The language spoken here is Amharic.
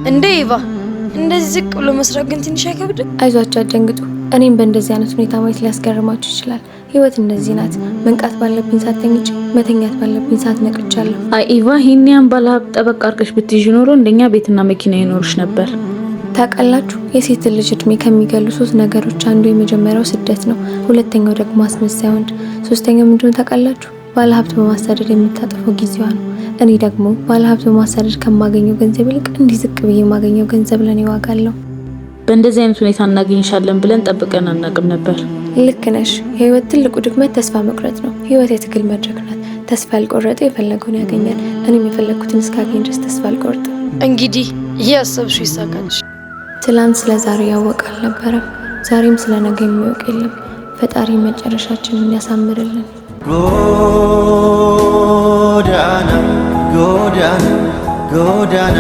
እንዴ ኢቫ እንደዚህ ዝቅ ብሎ መስራት ግን ትንሽ አይከብድም? አይዟችሁ አትደንግጡ። እኔም በእንደዚህ አይነት ሁኔታ ማየት ሊያስገርማችሁ ይችላል። ህይወት እንደዚህ ናት። መንቃት ባለብኝ ሰዓት ተኝቼ መተኛት ባለብኝ ሰዓት ነቅቻለሁ። አይ ኢቫ ይሄን ባለሀብት ጠበቅ አድርገሽ ብትይዥ ኖሮ እንደኛ ቤትና መኪና ይኖርሽ ነበር። ታውቃላችሁ የሴት ልጅ እድሜ ከሚገሉ 3 ነገሮች አንዱ የመጀመሪያው ስደት ነው። ሁለተኛው ደግሞ አስመሳይ ወንድ፣ ሶስተኛው ምንድነው ታውቃላችሁ? ባለሀብት በማሳደድ የምታጠፈው ጊዜዋ ነው። እኔ ደግሞ ባለሀብት በማሳደድ ከማገኘው ገንዘብ ይልቅ እንዲህ ዝቅ ብዬ የማገኘው ገንዘብ ለኔ ዋጋ አለው። በእንደዚህ አይነት ሁኔታ እናገኝሻለን ብለን ጠብቀን አናውቅም ነበር። ልክ ነሽ። የህይወት ትልቁ ድክመት ተስፋ መቁረጥ ነው። ህይወት የትግል መድረክ ናት። ተስፋ ያልቆረጠ የፈለገውን ያገኛል። እኔም የፈለግኩትን እስካገኝ ድረስ ተስፋ አልቆርጥም። እንግዲህ እያሰብሽው ይሳካልሽ። ትላንት ስለ ዛሬ ያወቅ አልነበረም። ዛሬም ስለ ነገ የሚያውቅ የለም። ፈጣሪ መጨረሻችንን ያሳምርልን። ጎዳና ጎዳና ጎዳና